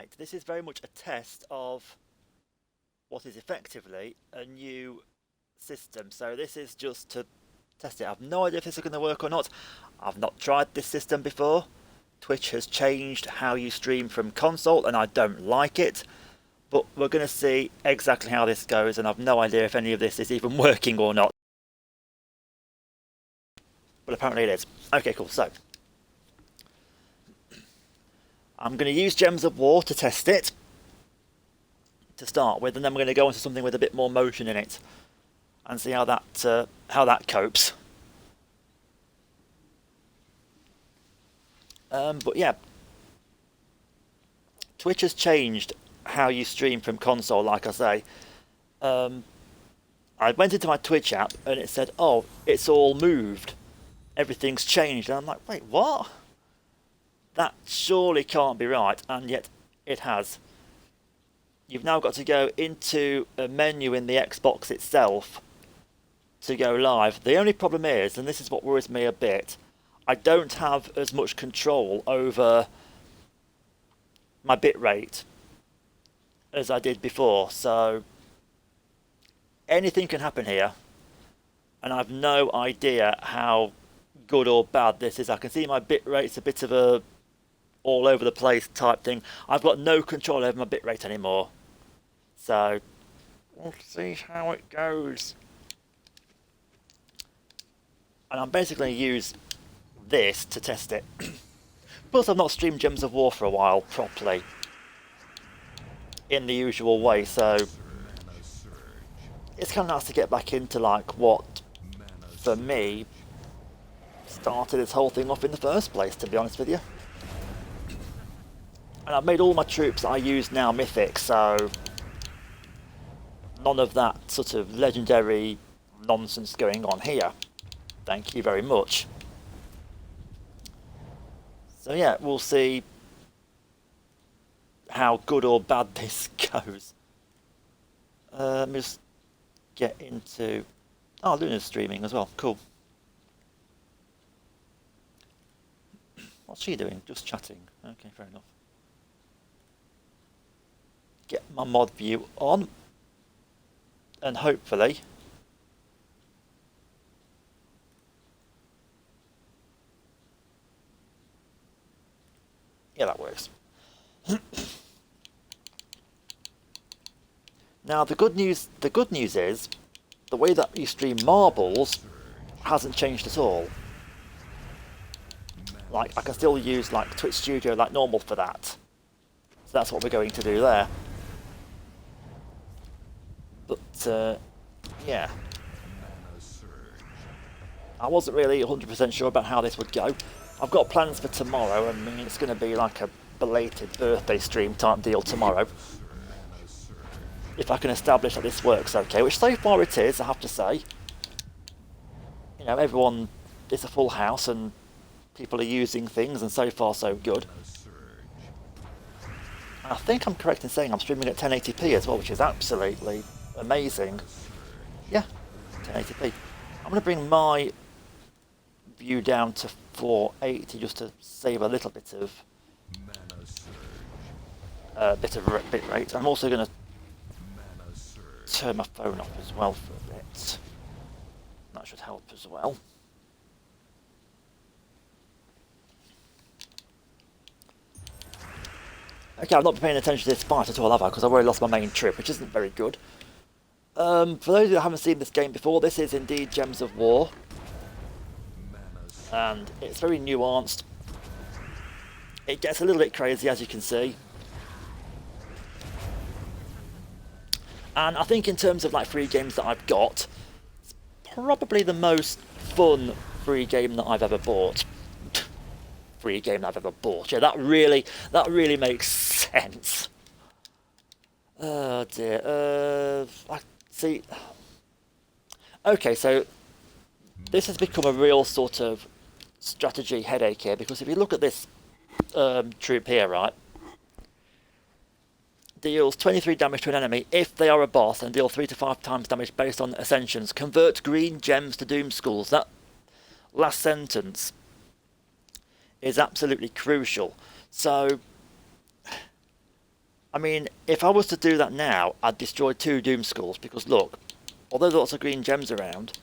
right, this is very much a test of what is effectively a new system. So this is just to test it. I have no idea if this is going to work or not. I've not tried this system before. Twitch has changed how you stream from console and I don't like it. But we're going to see exactly how this goes, and I've no idea if any of this is even working or not. But apparently it is. Okay, cool. So I'm going to use Gems of War to test it to start with, and then we're going to go into something with a bit more motion in it and see how that copes. But yeah, Twitch has changed how you stream from console, like I say. I went into my Twitch app and it said, oh, it's all moved. Everything's changed. And I'm like, wait, what? That surely can't be right. And yet it has. You've now got to go into a menu in the Xbox itself to go live. The only problem is, and this is what worries me a bit, I don't have as much control over my bitrate as I did before, so anything can happen here, and I've no idea how good or bad this is. I can see my bitrate's a bit of a all over the place type thing. I've got no control over my bitrate anymore, so we'll see how it goes. And I'm basically going to use this to test it. Plus, I've not streamed Gems of War for a while properly in the usual way, so it's kind of nice to get back into like what, for me, started this whole thing off in the first place, to be honest with you. And I've made all my troops that I use now mythic, so none of that sort of legendary nonsense going on here. Thank you very much. So yeah, we'll see how good or bad this goes. Let me just get into... Oh, Luna's streaming as well. Cool. What's she doing? Just chatting. Okay, fair enough. Get my mod view on. And hopefully... Yeah, that works. Now the good news is the way that you stream marbles hasn't changed at all. Like I can still use like Twitch Studio like normal for that. So that's what we're going to do there. But yeah. I wasn't really 100% sure about how this would go. I've got plans for tomorrow. I mean, it's going to be like a belated birthday stream type deal tomorrow. If I can establish that this works okay, which so far it is, I have to say. You know, everyone, it's a full house and people are using things, and so far so good. And I think I'm correct in saying I'm streaming at 1080p as well, which is absolutely amazing. Yeah, 1080p. I'm going to bring my view down to 480 just to save a little bit of bit rate. I'm also going to turn my phone off as well for a bit. That should help as well. Okay, I've not been paying attention to this fight at all, have I? Because I've already lost my main trip, which isn't very good. For those of you that haven't seen this game before, this is indeed Gems of War. And it's very nuanced. It gets a little bit crazy, as you can see. And I think in terms of like free games that I've got, it's probably the most fun free game that I've ever bought. Free game that I've ever bought. Yeah, that really makes sense. Oh dear. See. Okay, so this has become a real sort of strategy headache here, because if you look at this troop here, right, deals 23 damage to an enemy if they are a boss and deal 3 to 5 times damage based on ascensions. Convert green gems to doom skulls. That last sentence is absolutely crucial. So I mean, if I was to do that now, I'd destroy 2 Doom Skulls, because look, although there's lots of green gems around,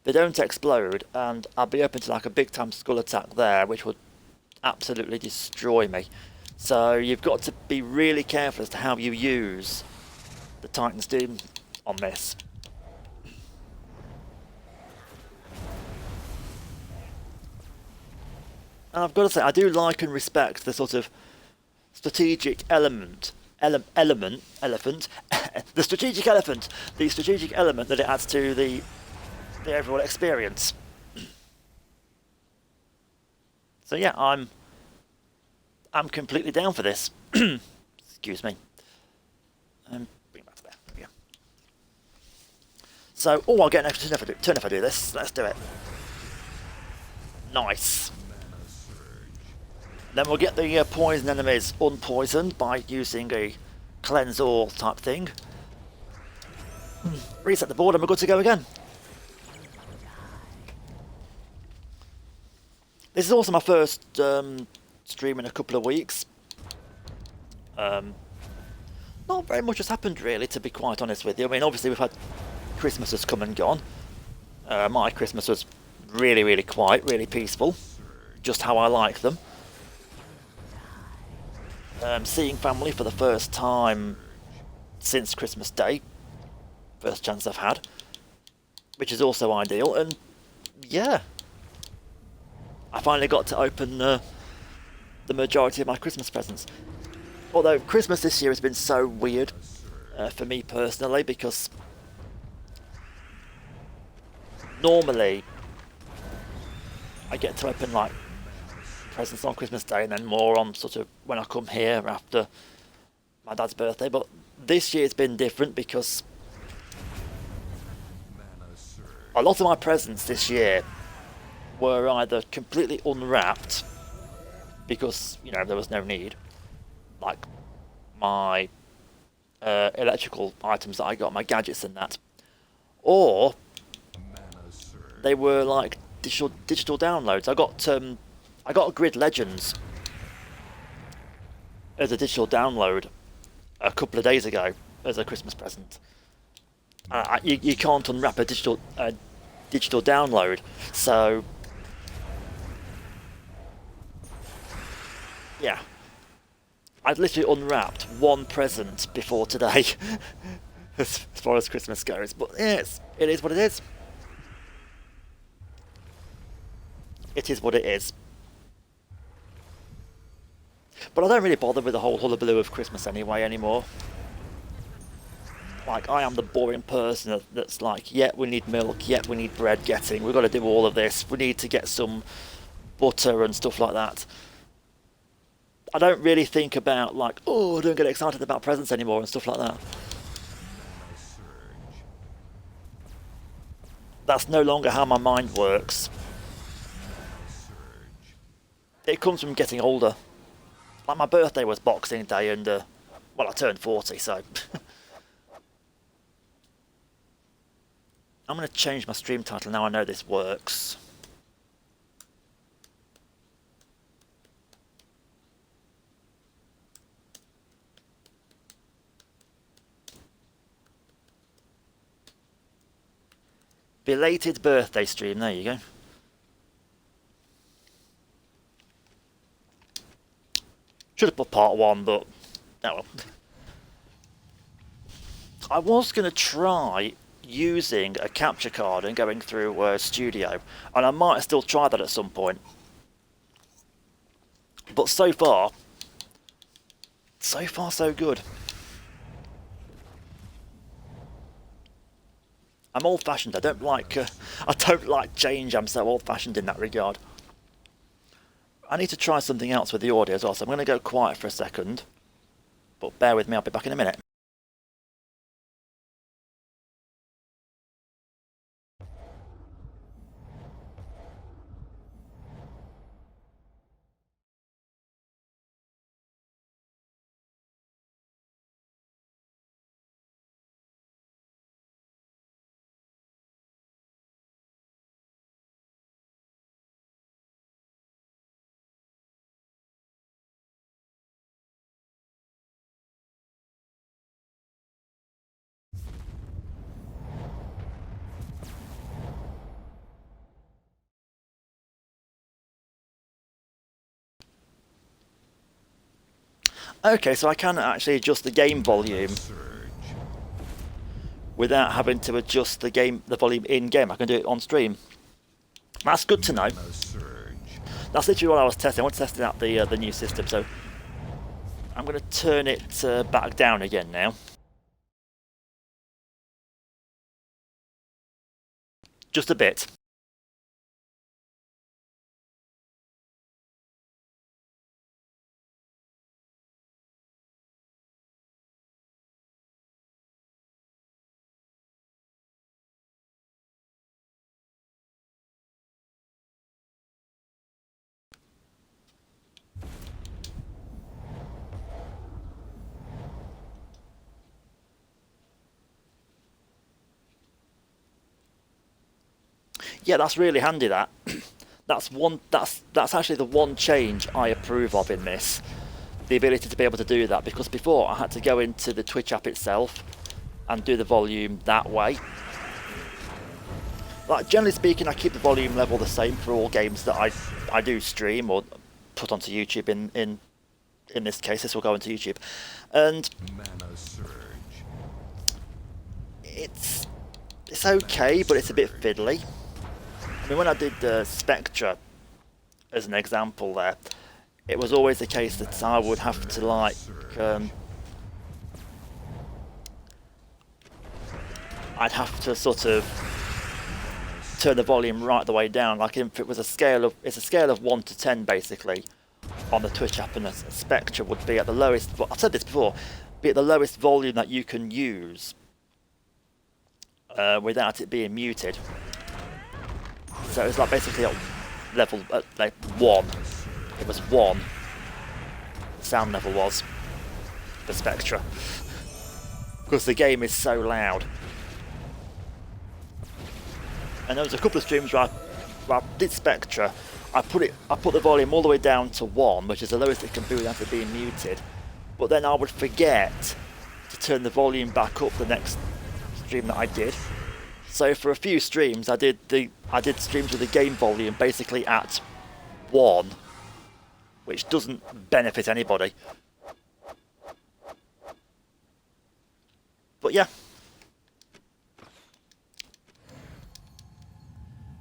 they don't explode, and I'd be open to like a big time skull attack there, which would absolutely destroy me. So you've got to be really careful as to how you use the Titan's Doom on this. And I've got to say, I do like and respect the sort of strategic elephant, the strategic elephant, the strategic element that it adds to the overall experience. So yeah, I'm completely down for this. Excuse me. Bring it back to there. There we go. So, oh, I'll get an extra turn if I do this. Let's do it. Nice. Then we'll get the poison enemies unpoisoned by using a cleanse all type thing. Reset the board and we're good to go again. This is also my first stream in a couple of weeks. Not very much has happened really, to be quite honest with you. I mean, obviously we've had Christmas has come and gone. My Christmas was really, really quiet, really peaceful. Just how I like them. Seeing family for the first time since Christmas Day. First chance I've had. Which is also ideal, and yeah. I finally got to open the majority of my Christmas presents. Although Christmas this year has been so weird for me personally, because normally I get to open like presents on Christmas Day and then more on sort of when I come here after my dad's birthday, but this year it's been different because a lot of my presents this year were either completely unwrapped because, you know, there was no need, like my electrical items that I got, my gadgets and that, or they were like digital downloads. I got Grid Legends as a digital download a couple of days ago as a Christmas present. You can't unwrap a digital download, so yeah. I've literally unwrapped one present before today, as far as Christmas goes. But yes, it is what it is. It is what it is. But I don't really bother with the whole hullabaloo of Christmas anymore. Like, I am the boring person that's like, yeah, we need milk, yeah, we need bread getting, we've got to do all of this, we need to get some butter and stuff like that. I don't really think about, like, oh, I don't get excited about presents anymore and stuff like that. That's no longer how my mind works. It comes from getting older. Like, my birthday was Boxing Day and, well, I turned 40, so... I'm going to change my stream title now I know this works. Belated birthday stream, there you go. Should have put part 1, but... oh well. I was going to try using a capture card and going through Studio, and I might still try that at some point. But so far so good. I'm old-fashioned. I don't like change. I'm so old-fashioned in that regard. I need to try something else with the audio as well, so I'm going to go quiet for a second. But bear with me, I'll be back in a minute. Okay, so I can actually adjust the game volume without having to adjust the volume in-game. I can do it on stream. That's good to know. That's literally what I was testing. I was testing out the new system, so I'm going to turn it back down again now. Just a bit. Yeah, that's really handy. That's actually the one change I approve of in this. The ability to be able to do that, because before I had to go into the Twitch app itself and do the volume that way. Like, generally speaking, I keep the volume level the same for all games that I do stream or put onto YouTube. In this case, this will go into YouTube, and it's okay, but it's a bit fiddly. I mean, when I did Spectra, as an example there, it was always the case that I would have to, like, I'd have to sort of turn the volume right the way down. Like, if it was it's a scale of 1 to 10 basically on the Twitch app, and a Spectra would be at the lowest. I've said this before, be at the lowest volume that you can use without it being muted. So it's like basically at level like 1. It was 1. The sound level was the Spectra, because the game is so loud. And there was a couple of streams where I did Spectra. I put the volume all the way down to 1, which is the lowest it can be without it being muted. But then I would forget to turn the volume back up the next stream that I did. So for a few streams, I did streams with the game volume basically at 1, which doesn't benefit anybody. But yeah.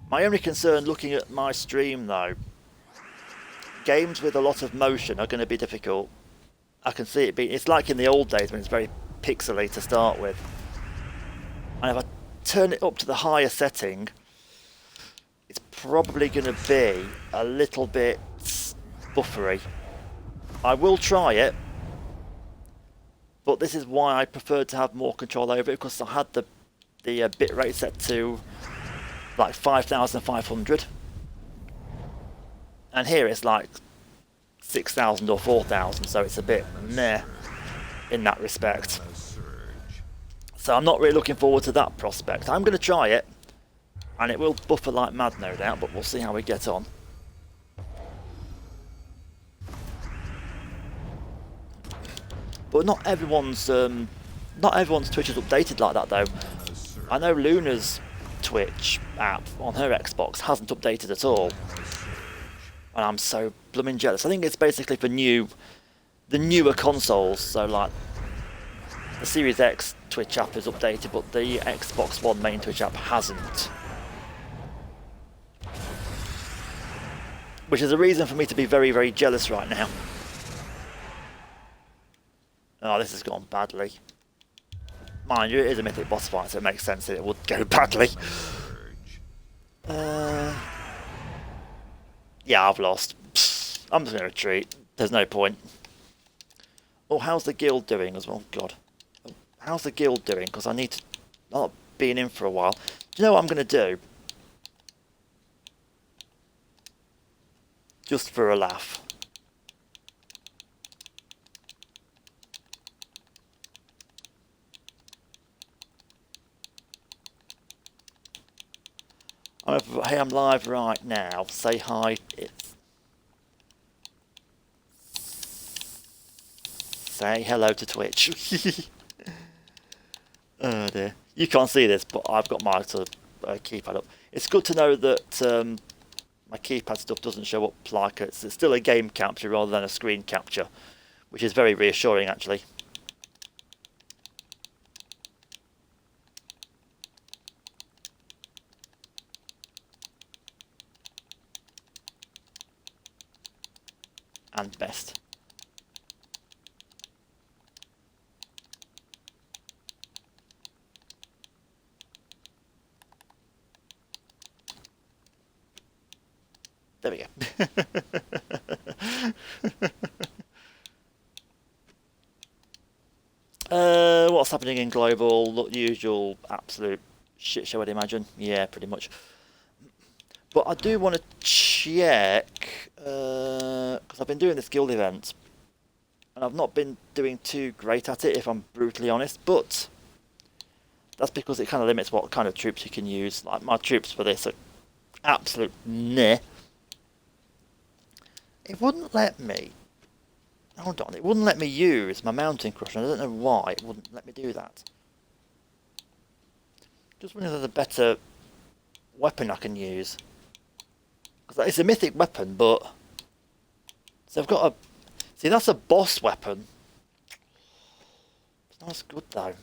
My only concern looking at my stream though, games with a lot of motion are going to be difficult. I can see it being, it's like in the old days when it's very pixely to start with. And if I turn it up to the higher setting, it's probably going to be a little bit buffery. I will try it, but this is why I preferred to have more control over it, because I had the bitrate set to like 5,500, and here it's like 6,000 or 4,000, so it's a bit meh in that respect. So I'm not really looking forward to that prospect. I'm going to try it, and it will buffer like mad, no doubt, but we'll see how we get on. But not everyone's Twitch is updated like that though. I know Luna's Twitch app on her Xbox hasn't updated at all, and I'm so blooming jealous. I think it's basically for the newer consoles, so like the Series X Twitch app is updated, but the Xbox One main Twitch app hasn't. Which is a reason for me to be very, very jealous right now. Oh, this has gone badly. Mind you, it is a mythic boss fight, so it makes sense that it would go badly. Yeah, I've lost. I'm just going to retreat. There's no point. Oh, how's the guild doing as well? God. How's the guild doing? Because I need to... I'm not being in for a while. Do you know what I'm going to do? Just for a laugh. Hey, I'm live right now. Say hi. Say hello to Twitch. Oh dear. You can't see this, but I've got my sort of keypad up. It's good to know that my keypad stuff doesn't show up like it's still a game capture rather than a screen capture, which is very reassuring actually. And best. There we go. What's happening in global? Look, usual absolute shit show, I'd imagine. Yeah, pretty much. But I do want to check, because I've been doing this guild event, and I've not been doing too great at it, if I'm brutally honest, but that's because it kind of limits what kind of troops you can use. Like, my troops for this are absolute meh. It wouldn't let me, hold on, it wouldn't let me use my Mountain Crusher. I don't know why it wouldn't let me do that. Just wondering if there's a better weapon I can use. Because it's a mythic weapon, but... So I've got a... See, that's a boss weapon. It's not as good, though.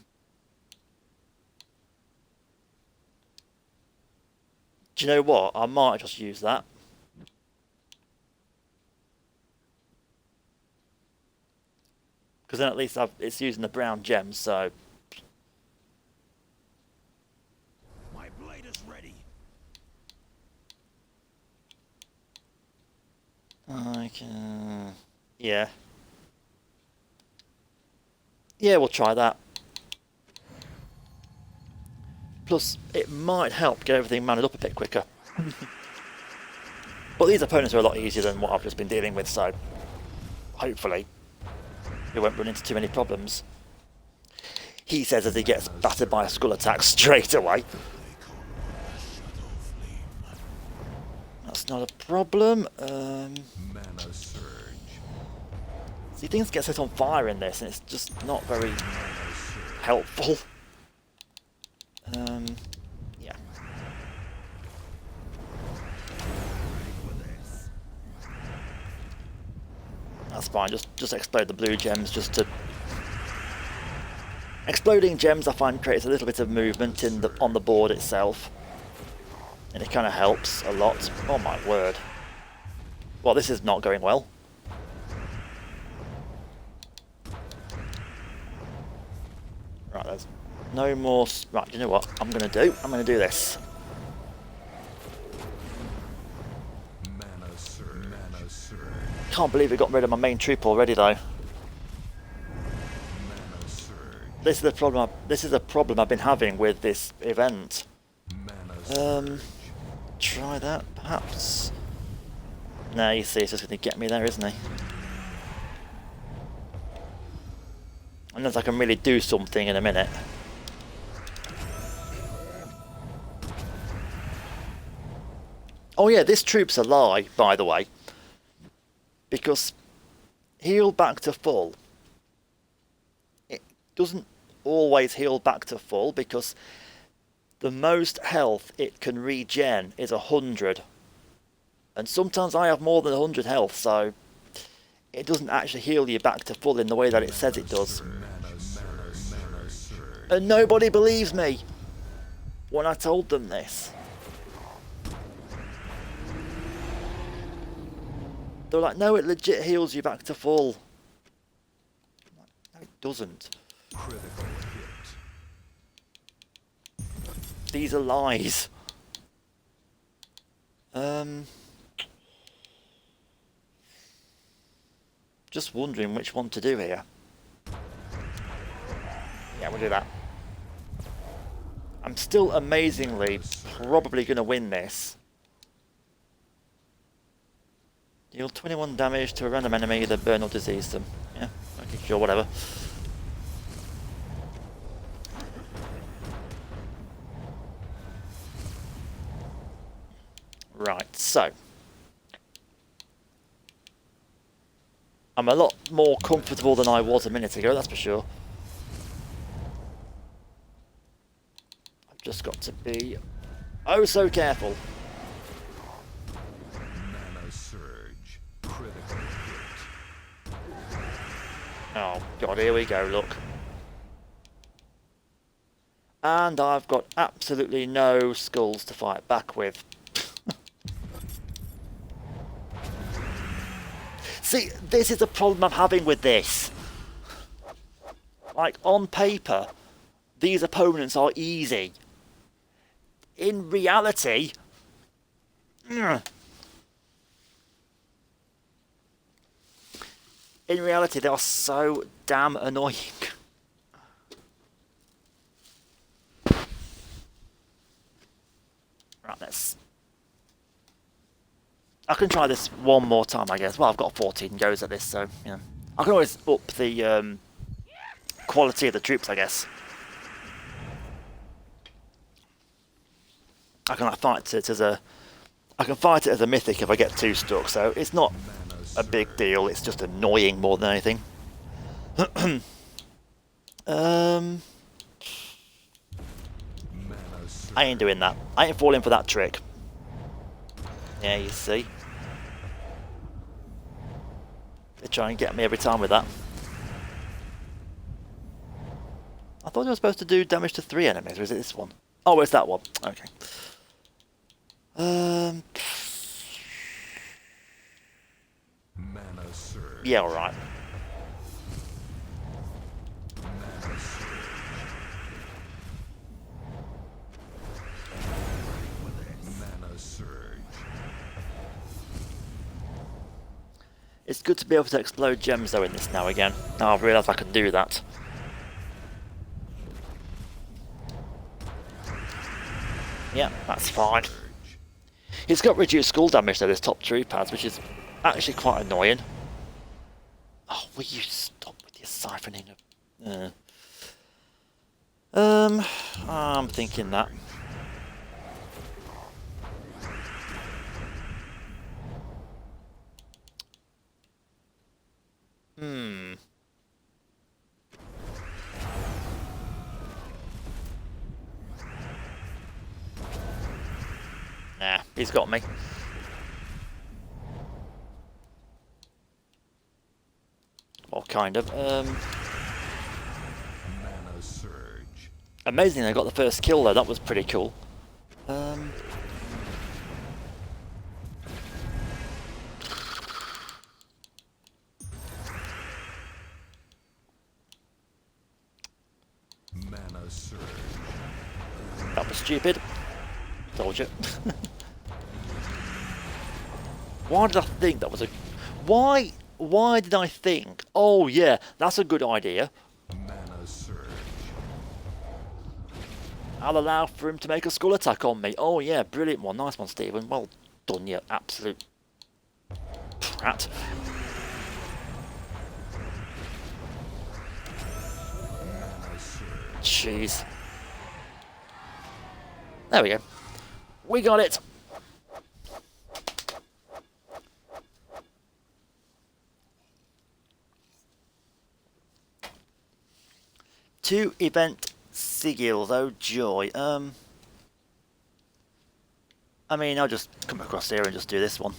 Do you know what? I might just use that. Because then at least it's using the brown gems, so... My blade is ready. I can... Yeah. Yeah, we'll try that. Plus, it might help get everything manned up a bit quicker. But these opponents are a lot easier than what I've just been dealing with, so... Hopefully, we won't run into too many problems. He says as he gets battered by a skull attack straight away. That's not a problem. Mana surge. See, things get set on fire in this, and it's just not very helpful. Yeah. That's fine. Just explode the blue gems, just to. Exploding gems, I find, creates a little bit of movement on the board itself, and it kind of helps a lot. Oh my word! Well, this is not going well. Right, there's no more. Right, you know what I'm gonna do? I'm gonna do this. Mana surge. Mana surge. Can't believe it got rid of my main troop already, though. Mana surge. This is the problem. This is a problem I've been having with this event. Mana surge. Try that, perhaps. No, you see, it's just going to get me there, isn't he? Unless I can really do something in a minute. Oh yeah, this troop's a lie, by the way. Because heal back to full. It doesn't always heal back to full, because the most health it can regen is 100. And sometimes I have more than 100 health, so it doesn't actually heal you back to full in the way that it says it does. And nobody believes me when I told them this. They're like, no, it legit heals you back to full. No, it doesn't. Critical hit. These are lies. Just wondering which one to do here. Yeah, we'll do that. I'm still amazingly probably going to win this. Deal 21 damage to a random enemy that burn or disease them. Yeah, okay, sure, whatever. Right, so. I'm a lot more comfortable than I was a minute ago, that's for sure. I've just got to be oh so careful. Mana surge. Critical hit. Oh god, here we go, look. And I've got absolutely no skulls to fight back with. See, this is the problem I'm having with this. Like, on paper, these opponents are easy. In reality... In reality, they are so damn annoying. Right, let's... I can try this one more time, I guess. Well, I've got 14 goes at this, so, yeah. I can always up the quality of the troops, I guess. I can fight it as a... I can fight it as a mythic if I get too stuck, so it's not a big deal, it's just annoying more than anything. I ain't doing that. I ain't falling for that trick. Yeah, you see. They try and get me every time with that. I thought I was supposed to do damage to 3 enemies, or is it this one? Oh, it's that one. Okay. Mana surge. Yeah, alright. Mana surge. Mana surge. It's good to be able to explode gems though in this now again. Now I've realised I can do that. Yeah, that's fine. He's got reduced skull damage though, this top troop has, which is actually quite annoying. Oh, will you stop with your siphoning of... I'm thinking that. Nah, he's got me. Well, kind of. Mana surge. Amazing, I got the first kill though. That was pretty cool. Mana surge. That was stupid. Told you. Why did I think that was a... Why did I think? Oh yeah, that's a good idea. Mana surge. I'll allow for him to make a skull attack on me. Oh yeah, brilliant one. Nice one, Stephen. Well done, you absolute prat. Mana surge. Jeez. There we go. We got it. Two event sigils, oh joy. I mean, I'll just come across here and just do this one.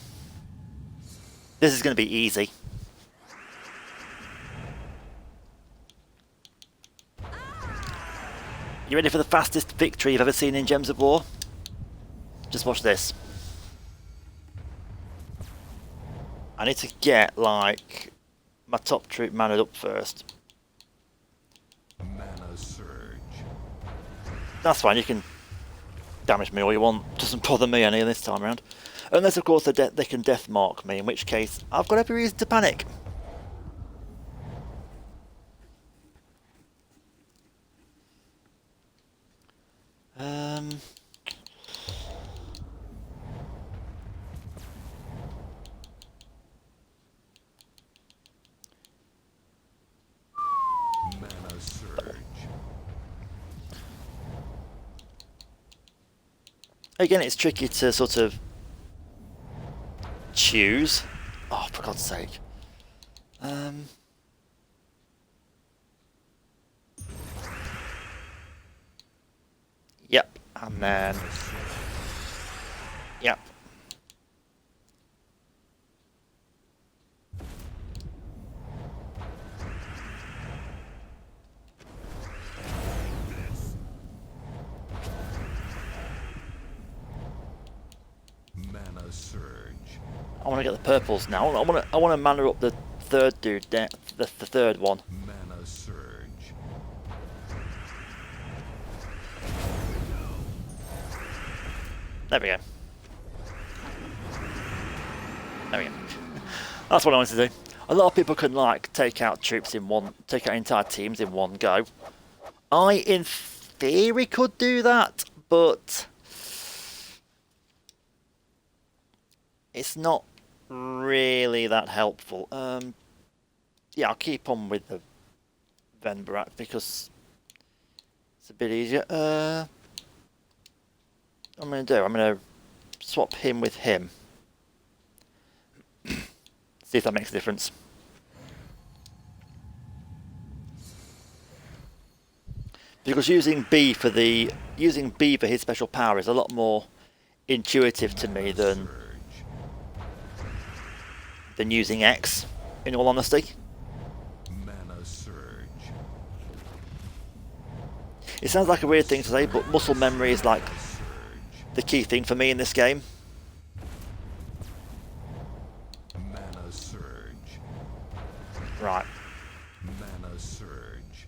This is going to be easy. You ready for the fastest victory you've ever seen in Gems of War? Just watch this. I need to get, like, my top troop mannered up first. Mana surge. That's fine, you can damage me all you want. Doesn't bother me any this time around. Unless, of course, they can death mark me, in which case I've got every reason to panic. Mana surge. Again, it's tricky to sort of choose. Oh, for God's sake. Yep, and then... Yep. I want to get the purples now. I want to mana up the third dude, the third one. Mana surge. There we go. There we go. That's what I wanted to do. A lot of people can like take out entire teams in one go. I, in theory, could do that, but it's not really that helpful. Yeah, I'll keep on with the Venbarak because it's a bit easier. What I'm going to swap him with him. See if that makes a difference. Because using B for his special power is a lot more intuitive to me than using X, in all honesty. Mana surge. It sounds like a weird thing to say, but muscle memory is like the key thing for me in this game. Mana surge. Right. Mana surge.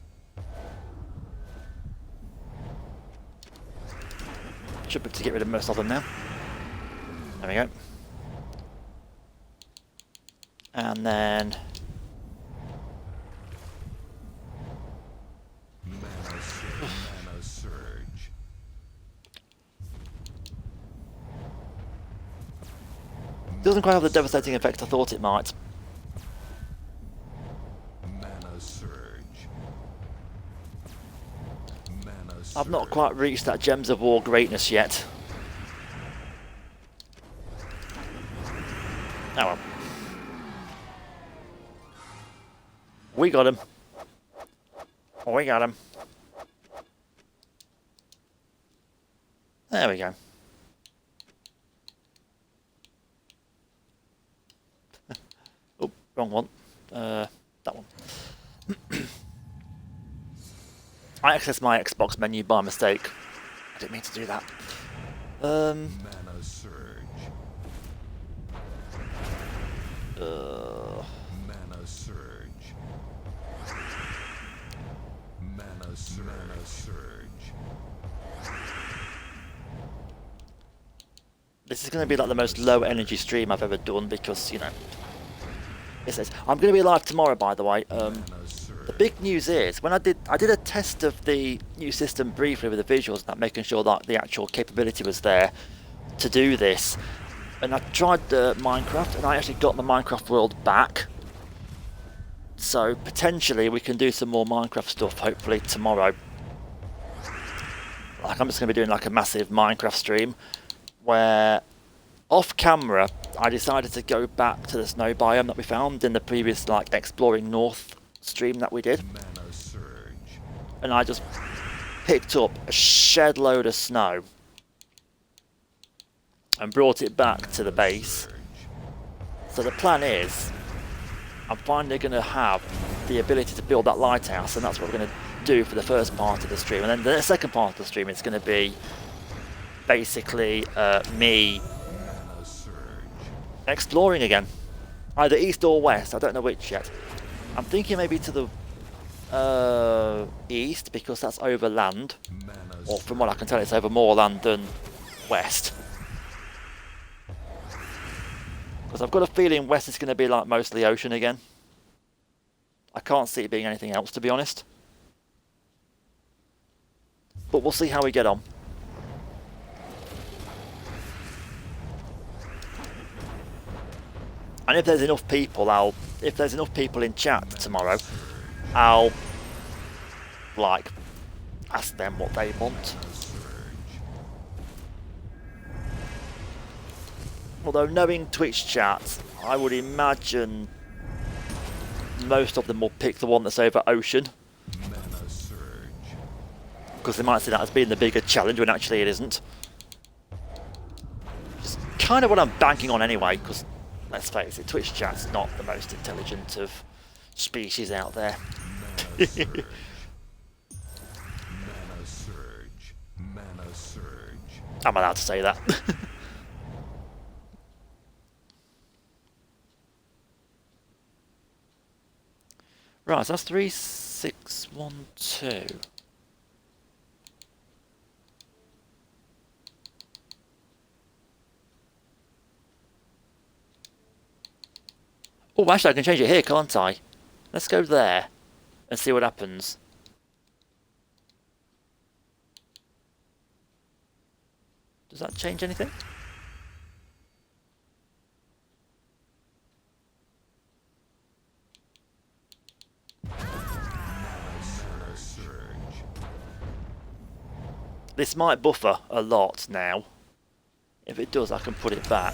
Should be able to get rid of most of them now. There we go. And then Mana surge. Mana surge. doesn't quite have the devastating effect I thought it might. Mana surge. Mana surge. I've not quite reached that Gems of War greatness yet. Oh well. We got him. We got him. There we go. Oh, wrong one. That one. I accessed my Xbox menu by mistake. I didn't mean to do that. Mana surge. Mana surge. Mana surge. Mana surge. This is going to be like the most low energy stream I've ever done because, you know, it says I'm going to be live tomorrow, by the way. Mana surge. The big news is when I did a test of the new system briefly with the visuals, and making sure that the actual capability was there to do this. And I tried Minecraft, and I actually got my Minecraft world back. So potentially we can do some more Minecraft stuff hopefully tomorrow. Like I'm just going to be doing like a massive Minecraft stream where off camera I decided to go back to the snow biome that we found in the previous like Exploring North stream that we did. Mana surge. And I just picked up a shed load of snow and brought it back to the base. So the plan is I'm finally going to have the ability to build that lighthouse, and that's what we're going to do for the first part of the stream. And then the second part of the stream is going to be basically me Mana surge. exploring again, either east or west. I don't know which yet. I'm thinking maybe to the east because that's over land, Mana or from what I can tell it's over more land than west. Because I've got a feeling west is going to be like mostly ocean again. I can't see it being anything else, to be honest. But we'll see how we get on. And if there's enough people, if there's enough people in chat tomorrow, I'll like ask them what they want. Although knowing Twitch chat, I would imagine most of them will pick the one that's over ocean. Mana surge. Because they might see that as being the bigger challenge when actually it isn't. It's kind of what I'm banking on anyway, because let's face it, Twitch chat's not the most intelligent of species out there. Mana surge. Mana surge. Mana surge. I'm allowed to say that. Right, so that's 3612. Oh, actually, I can change it here, can't I? Let's go there and see what happens. Does that change anything? This might buffer a lot now. If it does, I can put it back.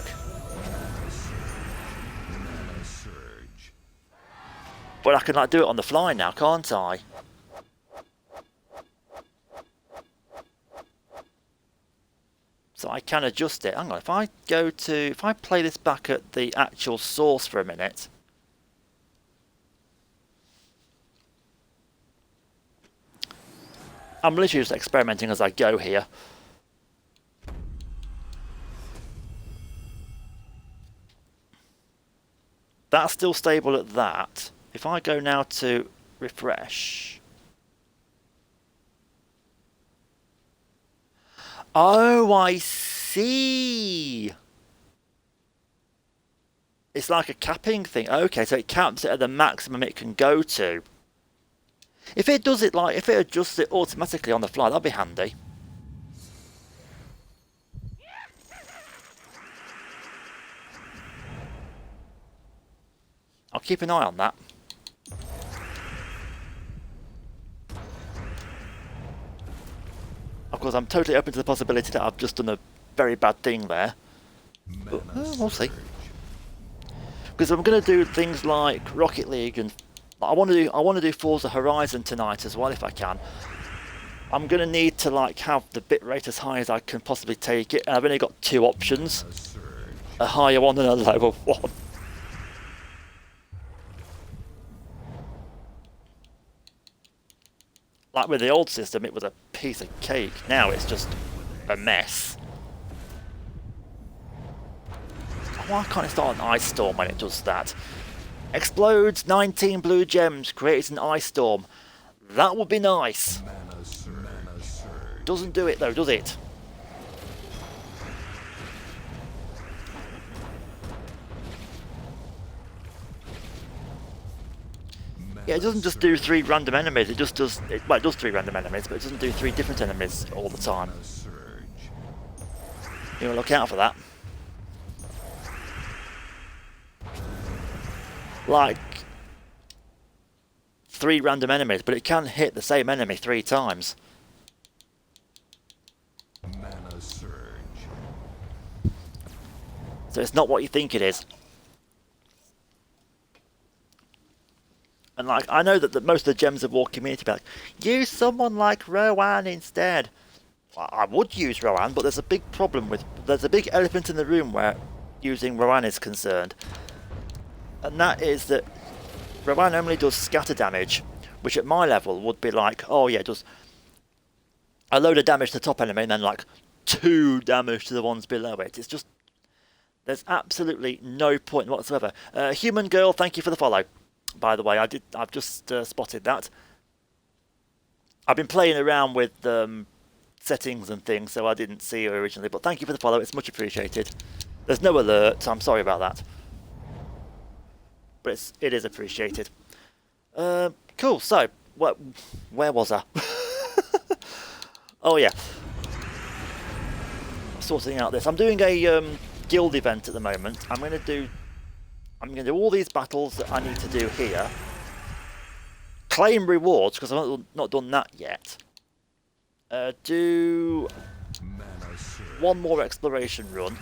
But I can like do it on the fly now, can't I? So I can adjust it. Hang on, if I play this back at the actual source for a minute. I'm literally just experimenting as I go here. That's still stable at that. If I go now to refresh. Oh, I see. It's like a capping thing. Okay, so it caps it at the maximum it can go to. If it does it if it adjusts it automatically on the fly, that'd be handy. I'll keep an eye on that. Of course, I'm totally open to the possibility that I've just done a very bad thing there. But, we'll see. Because I'm going to do things like Rocket League, and I want to do Forza Horizon tonight as well if I can. I'm going to need to have the bitrate as high as I can possibly take it. And I've only got two options: a higher one and a lower one. Like with the old system, it was a piece of cake. Now it's just a mess. Why can't it start an ice storm when it does that? Explodes 19 blue gems, creates an ice storm. That would be nice. Doesn't do it though, does it? Yeah, it doesn't just do 3 random enemies, it just does... Well, it does 3 random enemies, but it doesn't do 3 different enemies all the time. You gotta look out for that. Like 3 random enemies, but it can hit the same enemy 3 times. So it's not what you think it is. And I know that most of the Gems of War community be like, use someone like Rowan instead. I would use Rowan, but there's a big problem there's a big elephant in the room where using Rowan is concerned. And that is that Rowan only does scatter damage, which at my level would be like, oh yeah, it does a load of damage to the top enemy and then 2 damage to the ones below it. It's just, there's absolutely no point whatsoever. Human Girl, thank you for the follow. By the way, I've just spotted that. I've been playing around with settings and things, so I didn't see you originally, but thank you for the follow, it's much appreciated. There's no alert, so I'm sorry about that. But it is appreciated. Cool, so, where was I? Oh yeah. Sorting out this. I'm doing a guild event at the moment. I'm going to do all these battles that I need to do here. Claim rewards, because I've not done that yet. Do 1 more exploration run.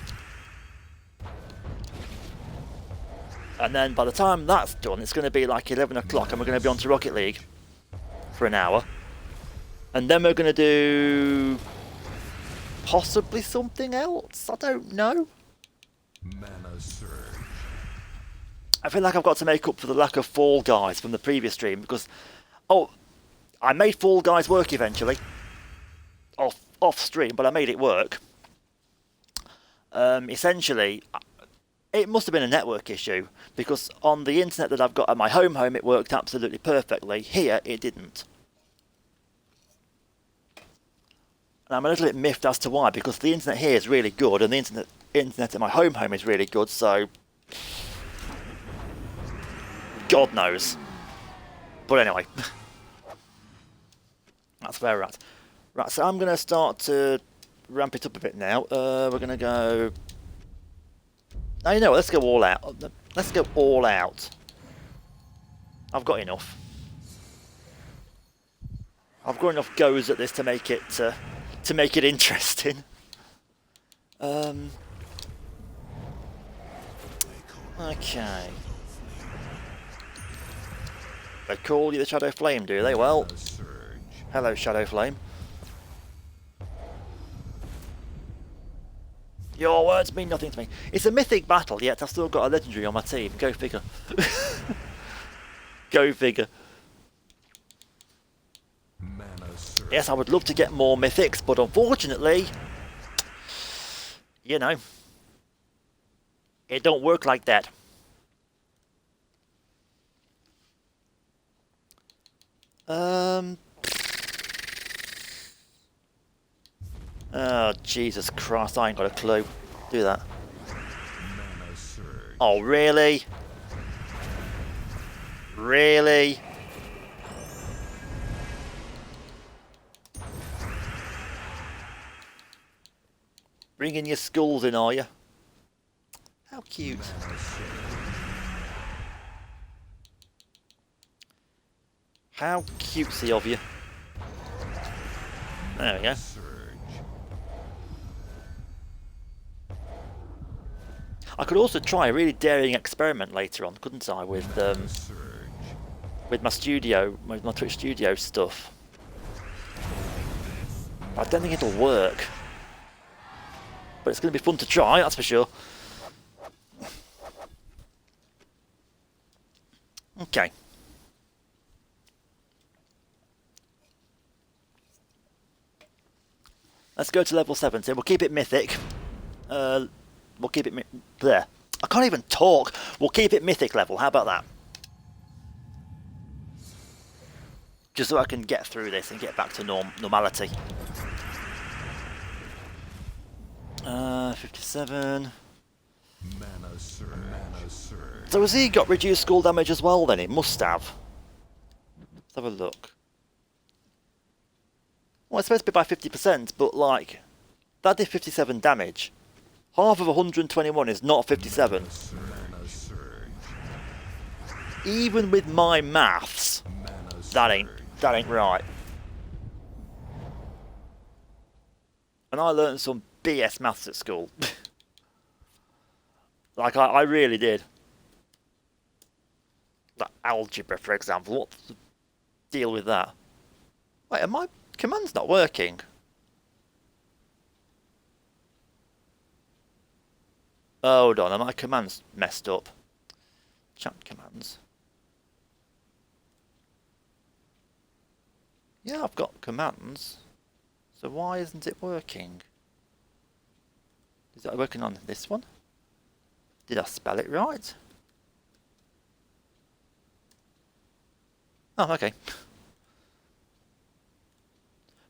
And then by the time that's done, it's going to be like 11 o'clock and we're going to be on to Rocket League for an hour. And then we're going to do possibly something else. I don't know. I feel like I've got to make up for the lack of Fall Guys from the previous stream because, I made Fall Guys work eventually. Off stream, but I made it work. Essentially, It must have been a network issue, because on the internet that I've got at my home it worked absolutely perfectly. Here, it didn't. And I'm a little bit miffed as to why, because the internet here is really good, and the internet at my home is really good, so... God knows. But anyway. That's where we're at. Right, so I'm going to start to ramp it up a bit now. We're going to go... Now, you know what, let's go all out. Let's go all out. I've got enough. I've got enough goes at this to make it interesting. Okay. They call you the Shadow Flame, do they? Well, hello, Shadow Flame. Your words mean nothing to me. It's a mythic battle, yet I've still got a legendary on my team. Go figure. Go figure. Yes, I would love to get more mythics, but unfortunately, you know, it don't work like that. Oh, Jesus Christ, I ain't got a clue. Do that. Oh, really? Really? Bringing your skulls in, are you? How cute. How cutesy of you. There we go. I could also try a really daring experiment later on, couldn't I, with my studio, with my Twitch studio stuff. I don't think it'll work. But it's going to be fun to try, that's for sure. Okay. Let's go to level 70. We'll keep it mythic. We'll keep it there. I can't even talk. We'll keep it mythic level. How about that? Just so I can get through this and get back to normality. 57. So has he got reduced skull damage as well then? It must have. Let's have a look. Well, it's supposed to be by 50%, but like, that did 57 damage. Half of 121 is not 57. Even with my maths, that ain't right. And I learned some BS maths at school. Like, I really did. Like algebra, for example. What's the deal with that? Wait, are my commands not working? Hold on, are my commands messed up? Chat commands. Yeah, I've got commands. So why isn't it working? Is it working on this one? Did I spell it right? Oh, okay.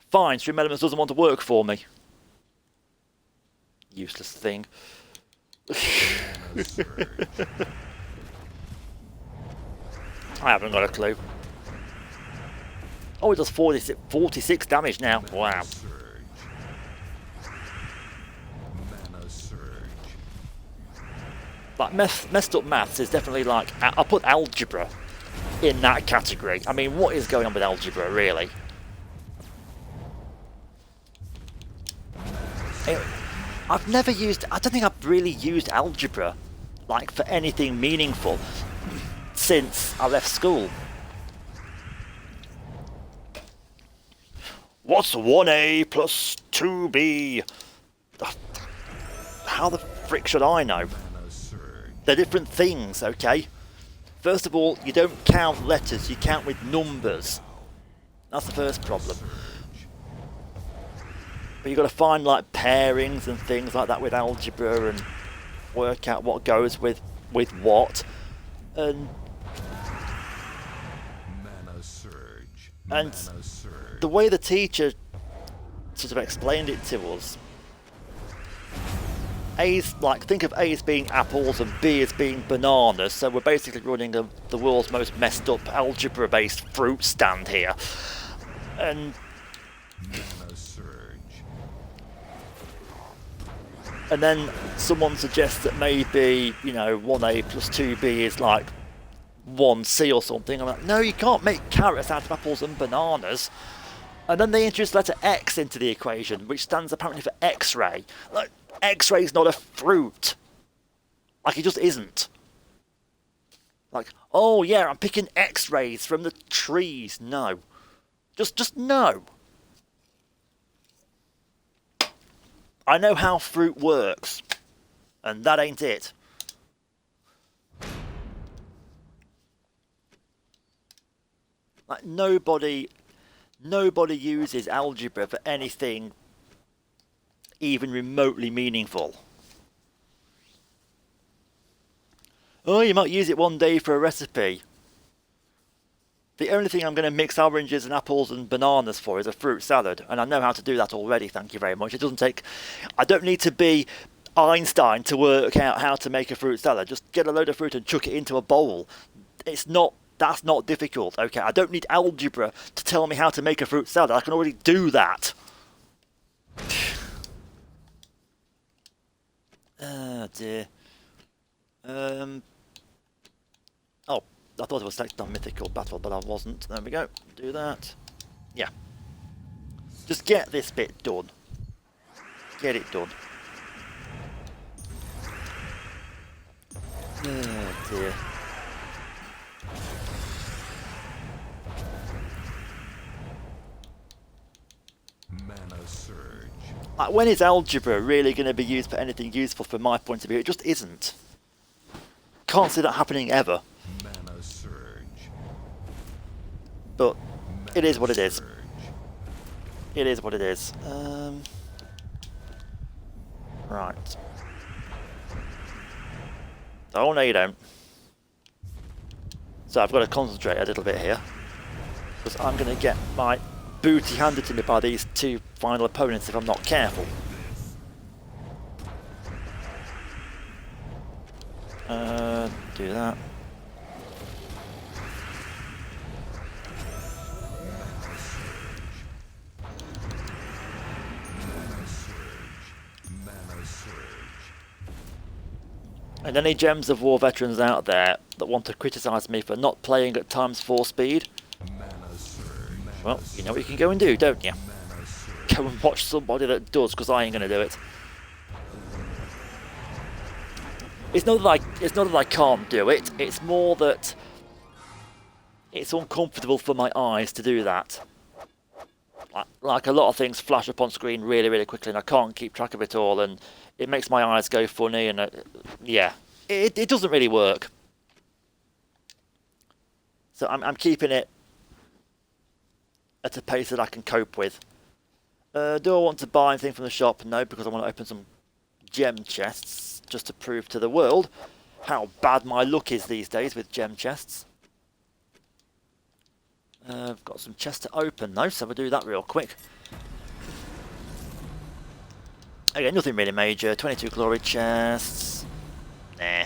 Fine, Stream Elements doesn't want to work for me. Useless thing. I haven't got a clue. Oh, it does 46 damage now. Wow. Like, messed up maths is definitely like... I'll put algebra in that category. I mean, what is going on with algebra, really? I've never used... I don't think I've really used algebra, like, for anything meaningful since I left school. What's 1A plus 2B? How the frick should I know? They're different things, okay? First of all, you don't count letters, you count with numbers. That's the first problem. But you've got to find, like, pairings and things like that with algebra, and work out what goes with what, and Mana surge. And Mana surge. the way the teacher sort of explained it to us, A's, like, think of A as being apples and B as being bananas, so we're basically running the world's most messed up algebra-based fruit stand here. And Mana surge. then someone suggests that maybe, you know, 1A plus 2B is like 1C or something. I'm like, no, you can't make carrots out of apples and bananas. And then they introduced the letter X into the equation, which stands apparently for X-ray. Like, X-ray's not a fruit. Like, it just isn't. Like, oh yeah, I'm picking X-rays from the trees. No. Just no. I know how fruit works, and that ain't it. Like, nobody uses algebra for anything even remotely meaningful. Oh, you might use it one day for a recipe. The only thing I'm going to mix oranges and apples and bananas for is a fruit salad, and I know how to do that already, thank you very much. It doesn't take... I don't need to be Einstein to work out how to make a fruit salad. Just get a load of fruit and chuck it into a bowl. That's not difficult, okay? I don't need algebra to tell me how to make a fruit salad. I can already do that. Oh dear. Oh, I thought it was selected on Mythical Battle, but I wasn't. There we go. Do that. Yeah. Just get this bit done. Get it done. Oh dear. Mana surge. Like, when is algebra really going to be used for anything useful from my point of view? It just isn't. Can't see that happening ever. Mana surge. But it is what it is. Surge. It is what it is. Right. Oh no, you don't. So I've got to concentrate a little bit here, because I'm going to get my booty handed to me by these two final opponents if I'm not careful. Do that. Mana surge. And any Gems of War veterans out there that want to criticise me for not playing at ×4 speed, Mana surge. well, you know what you can go and do, don't you? Mana surge. Go and watch somebody that does, because I ain't going to do it. It's not that I can't do it, it's more that it's uncomfortable for my eyes to do that. Like a lot of things flash up on screen really, really quickly, and I can't keep track of it all, and it makes my eyes go funny, and yeah, it doesn't really work. So I'm keeping it at a pace that I can cope with. Do I want to buy anything from the shop? No, because I want to open some gem chests, just to prove to the world how bad my luck is these days with gem chests. I've got some chests to open though, so we'll do that real quick. Again, nothing really major. 22 glory chests. Nah.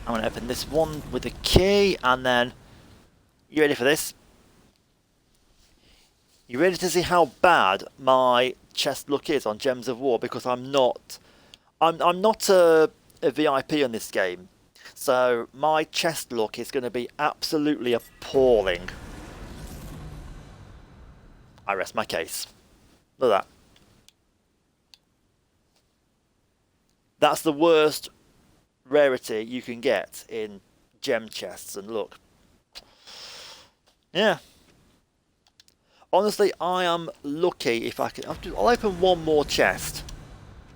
I'm going to open this one with a key, and then... You ready for this? You ready to see how bad my chest luck is on Gems of War? Because I'm not a VIP on this game. So my chest luck is going to be absolutely appalling. I rest my case. Look at that. That's the worst rarity you can get in gem chests, and look. Yeah. Honestly, I am lucky if I can... I'll open one more chest.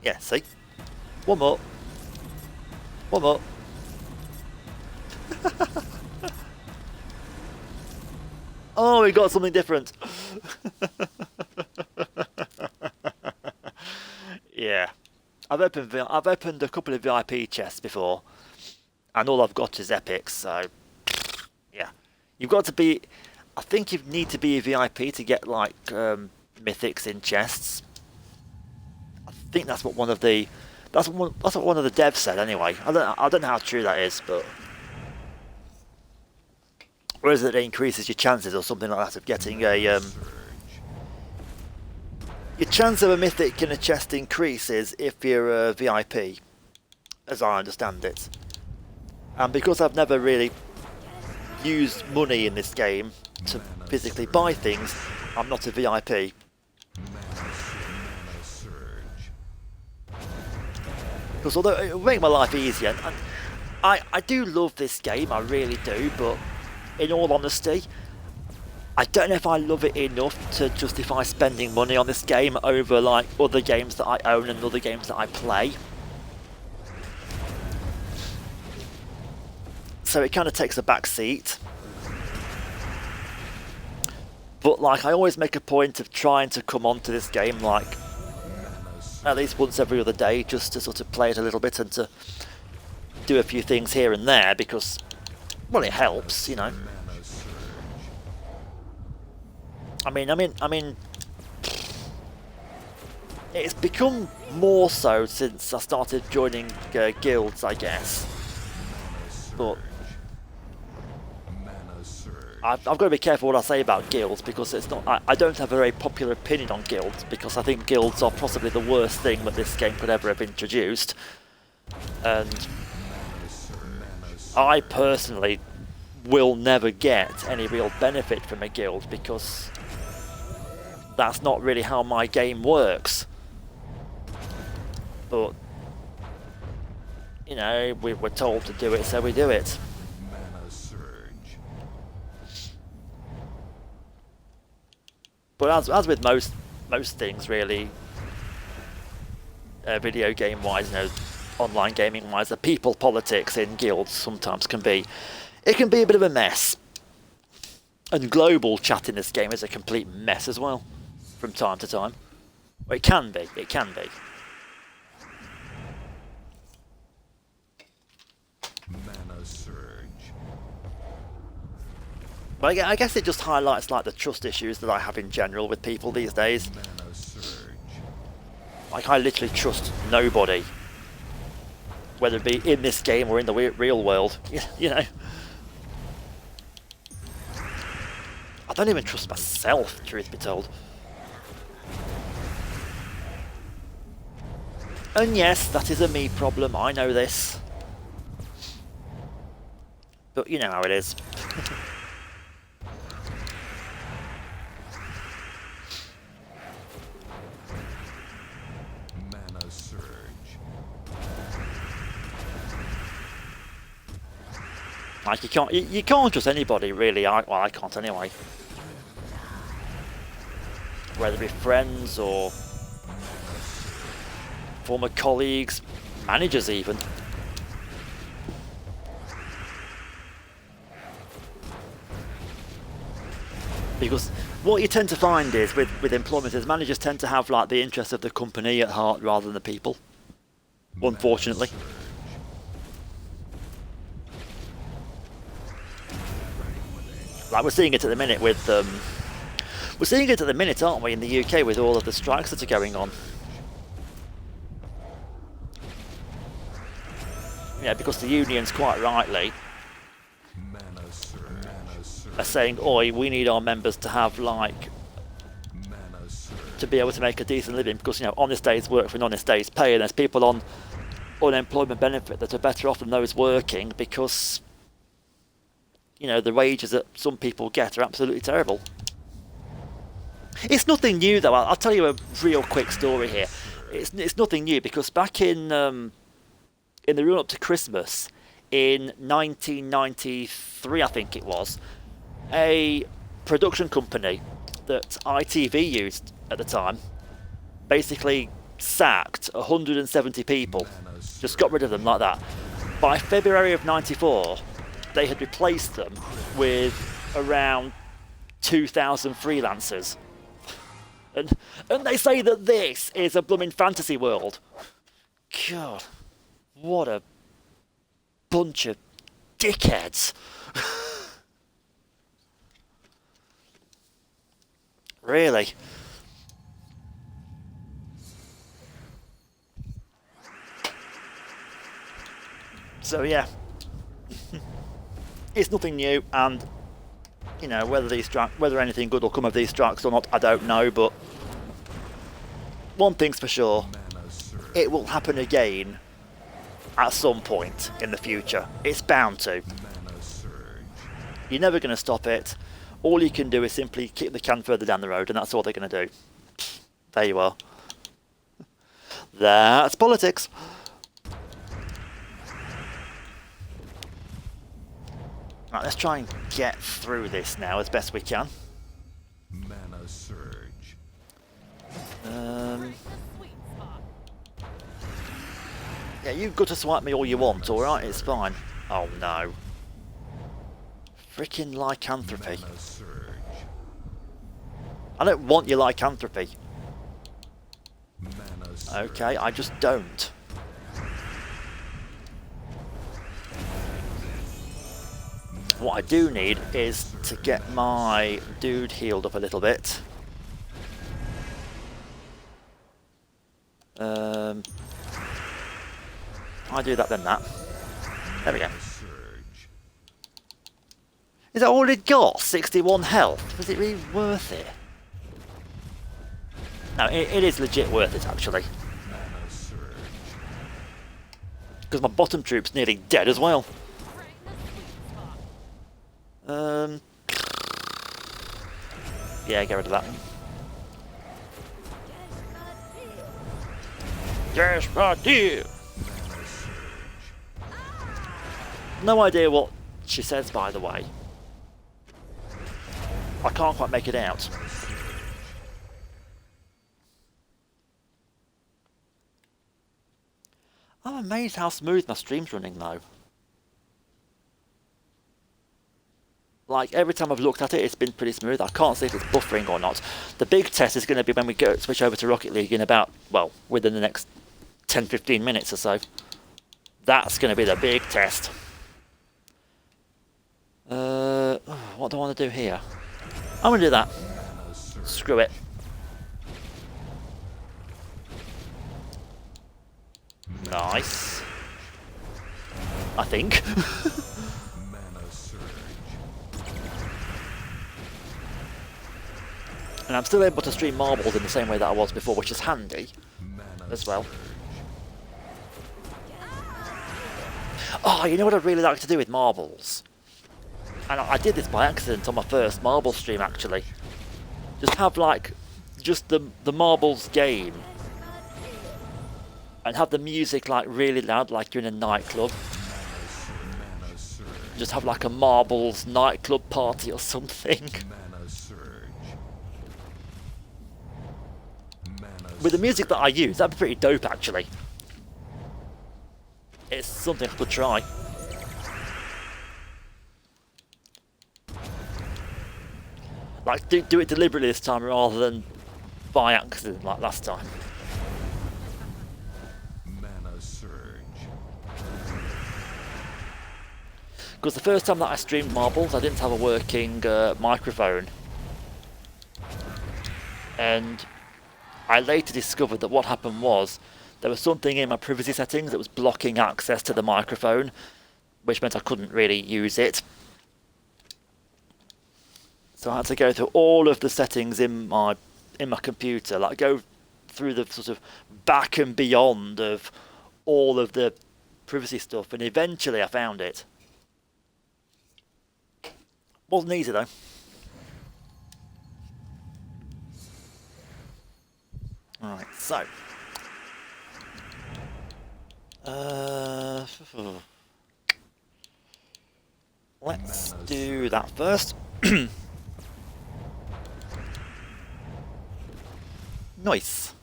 Yeah, see? One more. One more. Oh, we got something different. Yeah. I've opened a couple of VIP chests before, and all I've got is epics. So yeah, you've got to be. I think you need to be a VIP to get like mythics in chests. I think that's what one of the that's what one of the devs said anyway. I don't know how true that is, but or is it increases your chances or something like that of getting a your chance of a mythic in a chest increases if you're a VIP, as I understand it. And because I've never really used money in this game to physically buy things, I'm not a VIP. Because although it will make my life easier, and I do love this game, I really do, but in all honesty, I don't know if I love it enough to justify spending money on this game over like other games that I own and other games that I play. So it kind of takes a back seat. But like I always make a point of trying to come onto this game like at least once every other day just to sort of play it a little bit and to do a few things here and there because, well, it helps, you know. I mean, it's become more so since I started joining guilds, I guess. But I've got to be careful what I say about guilds because it's not. I don't have a very popular opinion on guilds because I think guilds are possibly the worst thing that this game could ever have introduced. And I personally will never get any real benefit from a guild because that's not really how my game works. But you know, we were told to do it, so we do it. But as with most things really, video game wise, you know, online gaming wise, the people politics in guilds sometimes can be a bit of a mess. And global chat in this game is a complete mess as well, from time to time. Well, it can be. Mana surge. But I guess it just highlights like the trust issues that I have in general with people these days. Mana surge. Like I literally trust nobody, whether it be in this game or in the real world. You know, I don't even trust myself, truth be told. And yes, that is a me problem. I know this, but you know how it is. Like you can't trust anybody really. Well, I can't anyway. Whether it be friends or former colleagues, managers even. Because what you tend to find is with employment is managers tend to have like the interest of the company at heart rather than the people. Unfortunately. Like we're seeing it at the minute with we're seeing it at the minute, aren't we, in the UK with all of the strikes that are going on. Yeah, because the unions quite rightly are saying, oi, we need our members to have like to be able to make a decent living because, you know, honest days work for an honest day's pay, and there's people on unemployment benefit that are better off than those working because, you know, the wages that some people get are absolutely terrible. It's nothing new though. I'll tell you a real quick story here. It's nothing new because back in the run up to Christmas in 1993, I think it was, a production company that ITV used at the time basically sacked 170 people, just got rid of them like that. By February of 94, they had replaced them with around 2,000 freelancers. And they say that this is a blooming fantasy world. God, what a bunch of dickheads. Really. So yeah, it's nothing new, and you know whether anything good will come of these strikes or not, I don't know. But one thing's for sure, Mana surge. it will happen again at some point in the future. It's bound to. Mana surge. You're never going to stop it. All you can do is simply kick the can further down the road, and that's all they're going to do. There you are. That's politics. Right, let's try and get through this now as best we can. Mana surge. Yeah, you gutter swipe me all you want, alright? It's fine. Oh no. Frickin' lycanthropy. Mana surge. I don't want your lycanthropy. Mana surge. Okay, I just don't. What I do need is to get my dude healed up a little bit. I do that, then that. There we go. Surge. Is that all it got? 61 health? Was it really worth it? No, it is legit worth it, actually. Mana surge. Because my bottom troop's nearly dead as well. Yeah, get rid of that. Yes, I do. Mana surge. No idea what she says, by the way. I can't quite make it out. I'm amazed how smooth my stream's running, though. Like, every time I've looked at it, it's been pretty smooth. I can't see if it's buffering or not. The big test is going to be when we switch over to Rocket League in about, well, within the next 10-15 minutes or so. That's going to be the big test. What do I want to do here? I'm going to do that. Mana surge. Screw it. Nice. I think. Mana surge. And I'm still able to stream marbles in the same way that I was before, which is handy Mana as well. surge. Oh, you know what I'd really like to do with marbles? And I did this by accident on my first marble stream, actually. Just have, like, just the marbles game. And have the music, like, really loud, like you're in a nightclub. Mana surge. Just have, like, a marbles nightclub party or something. Mana surge. Mana With the music that I use, that'd be pretty dope, actually. It's something I could try. Like, do it deliberately this time rather than by accident like last time. Mana surge. Because the first time that I streamed marbles, I didn't have a working microphone. And I later discovered that what happened was there was something in my privacy settings that was blocking access to the microphone, which meant I couldn't really use it. So I had to go through all of the settings in my computer, like go through the sort of back and beyond of all of the privacy stuff, and eventually I found it. Wasn't easy though. Alright, so let's do that first. Nice.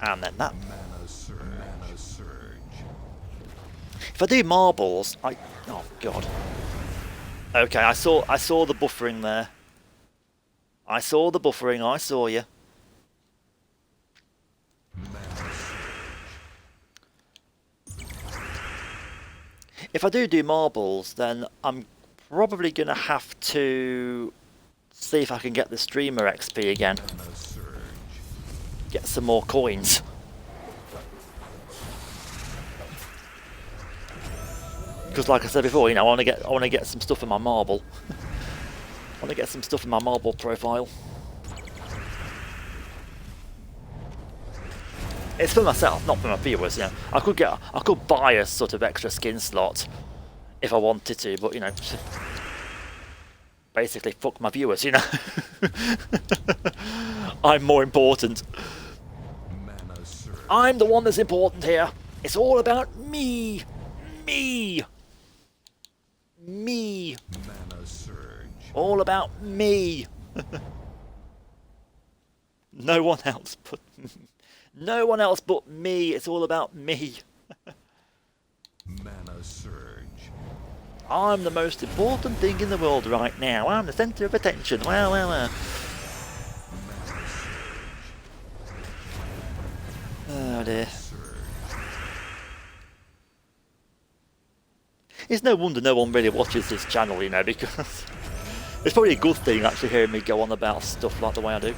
And then that. Mana surge. Mana surge. If I do marbles, oh god. Okay, I saw the buffering there. I saw the buffering. I saw you. If I do marbles, then I'm probably going to have to see if I can get the streamer XP again. Mana surge. Get some more coins. Because like I said before, you know, I want to get some stuff in my marble. I want to get some stuff in my marble profile. It's for myself, not for my viewers. You know, I could buy a sort of extra skin slot if I wanted to, but you know, basically fuck my viewers. You know, I'm more important. Mana surge. I'm the one that's important here. It's all about me, me, me. Mana surge. All about me. No one else but no one else but me. It's all about me. Mana surge. I'm the most important thing in the world right now. I'm the centre of attention. Wow, wow, wow. Mana surge. Oh dear. Surge. It's no wonder no one really watches this channel, you know, because it's probably a good thing actually hearing me go on about stuff like the way I do.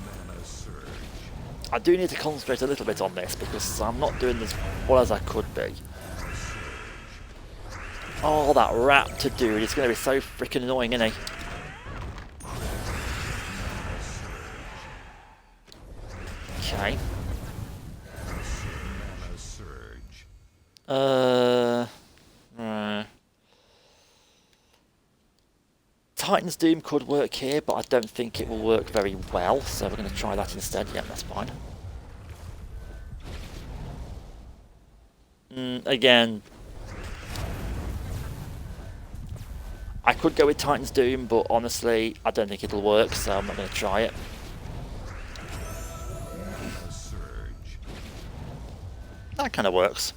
Mana surge. I do need to concentrate a little bit on this because I'm not doing as well as I could be. Oh, that raptor dude is going to be so freaking annoying, isn't he? Okay. Mana surge. Titan's Doom could work here, but I don't think it will work very well, so we're going to try that instead. Yeah, that's fine. Again, I could go with Titan's Doom, but honestly, I don't think it'll work, so I'm not going to try it. Mana surge. That kind of works.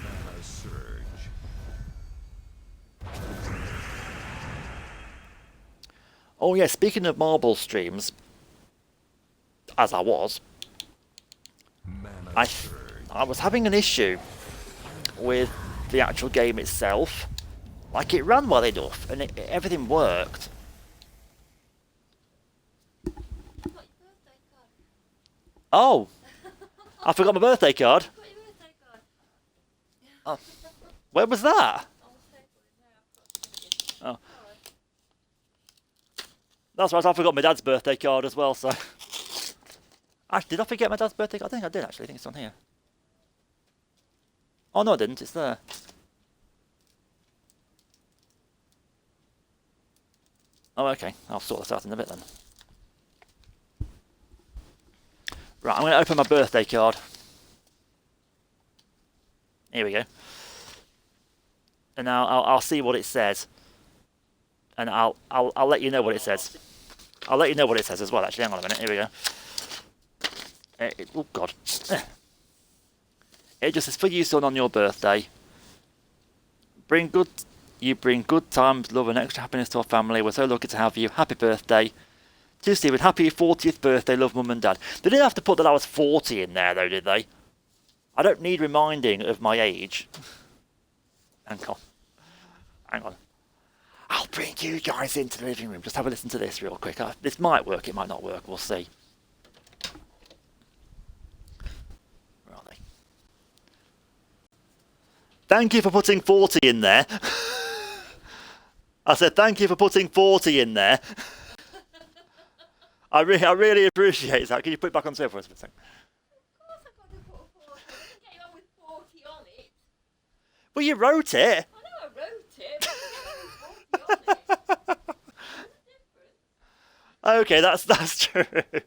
Mana surge. Oh yeah, speaking of marble streams, as I was, Mana surge. I was having an issue with the actual game itself. Like, it ran well enough, and everything worked. Oh! I forgot my birthday card. Oh. Where was that? Oh. That's right, I forgot my dad's birthday card as well, so... Actually, did I forget my dad's birthday card? I think I did, actually. I think it's on here. Oh, no, I didn't. It's there. Oh, okay. I'll sort this out in a bit, then. Right, I'm going to open my birthday card. Here we go. And now I'll see what it says. And I'll let you know what it says. I'll let you know what it says as well, actually. Hang on a minute. Here we go. Oh, God. It just says, for you, son, on your birthday. You bring good times, love, and extra happiness to our family. We're so lucky to have you. Happy birthday. To Stephen, happy 40th birthday, love, mum and dad. They didn't have to put that I was 40 in there, though, did they? I don't need reminding of my age. Hang on. Hang on. I'll bring you guys into the living room. Just have a listen to this real quick. This might work, it might not work. We'll see. Where are they? Thank you for putting 40 in there. I said thank you for putting 40 in there. I really appreciate that. Can you put it back on server for us a second? Of course I got to put 40. I didn't get you on with 40 on it. Well, you wrote it. I know I wrote it, but I didn't get you on with 40 on it. There's a difference. Okay, that's true. Excuse me?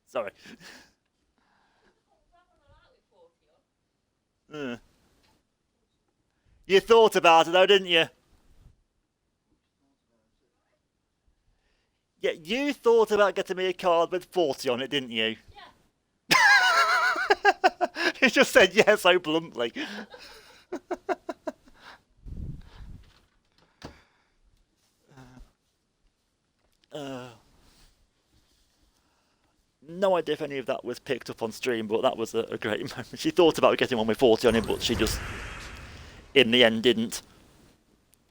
Sorry. That one I like with 40 on. You thought about it though, didn't you? Yeah, you thought about getting me a card with 40 on it, didn't you? Yeah. He just said yes so bluntly. no idea if any of that was picked up on stream, but that was a great moment. She thought about getting one with 40 on him, but she just, in the end, didn't.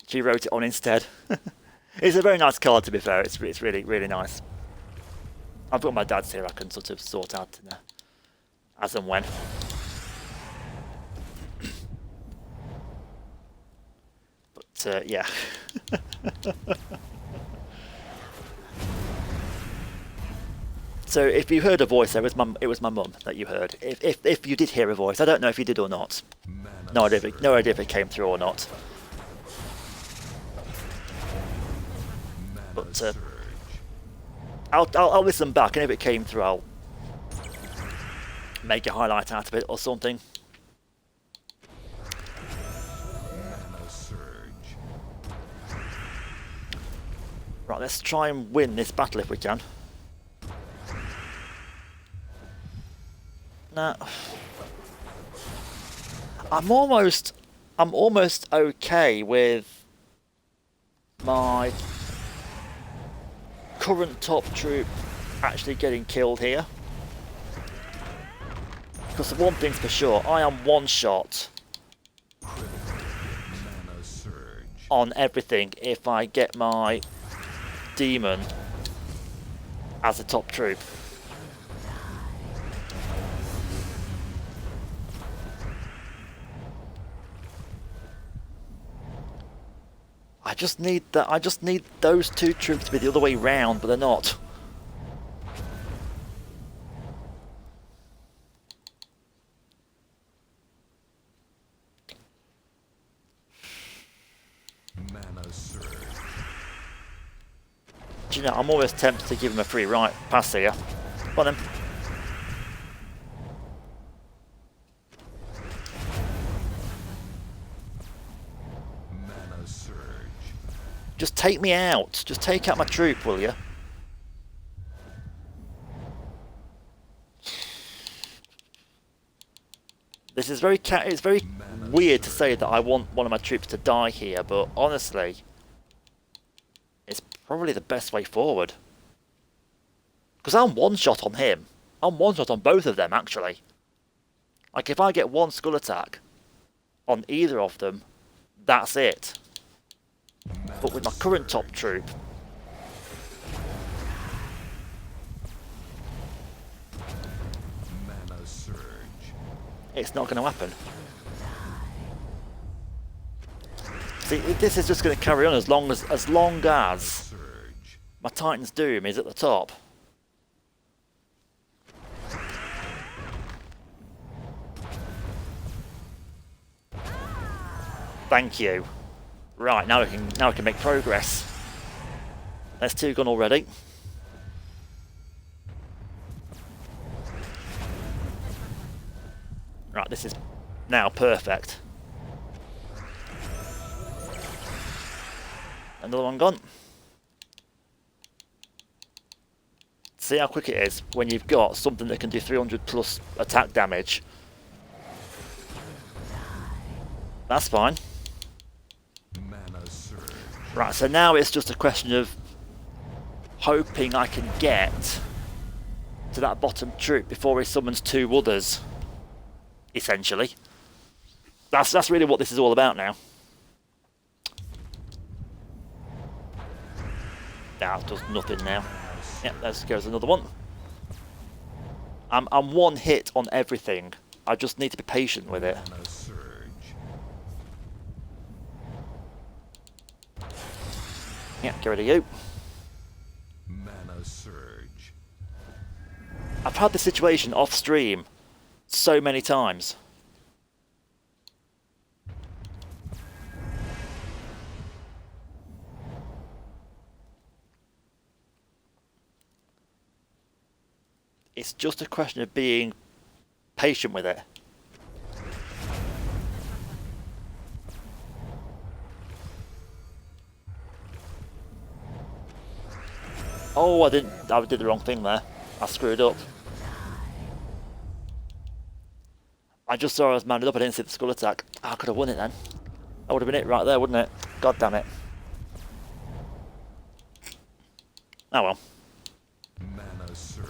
She wrote it on instead. It's a very nice card, to be fair. It's really, really nice. I've got my dad's here. I can sort of sort out as and when. But yeah. So if you heard a voice, it was my mum that you heard. If you did hear a voice, I don't know if you did or not. No idea if it came through or not. But I'll listen back, and if it came through, I'll make a highlight out of it or something. Right, let's try and win this battle if we can. Nah. I'm almost okay with my current top troop actually getting killed here. Because the one thing's for sure, I am one shot on everything if I get my demon as a top troop. I just need that. I just need those two troops to be the other way round, but they're not. Mana surge. Do you know, I'm always tempted to give him a free right pass here. Come on then. Mana surge. Just take me out. Just take out my troop, will you? This is very it's very weird to say that I want one of my troops to die here, but honestly, it's probably the best way forward. Because I'm one shot on him. I'm one shot on both of them, actually. Like, if I get one skull attack on either of them, that's it. But with my current top troop, Mana surge. it's not going to happen. See, this is just going to carry on as long as Surge. my Titan's Doom is at the top. Thank you. Right, now we can make progress. There's two gone already. Right, this is now perfect. Another one gone. See how quick it is when you've got something that can do 300 plus attack damage. That's fine. Mana surge. Right, so now it's just a question of hoping I can get to that bottom troop before he summons two others. Essentially. That's really what this is all about now. That does nothing now. Yep, there goes another one. I'm one hit on everything. I just need to be patient with it. Mana surge. Yeah, get rid of you. Mana surge. I've had this situation off stream so many times. It's just a question of being patient with it. Oh, I did the wrong thing there. I screwed up. I just saw I was mounted up, I didn't see the skull attack. Oh, I could have won it then. That would have been it right there, wouldn't it? God damn it. Oh well. Mana surge.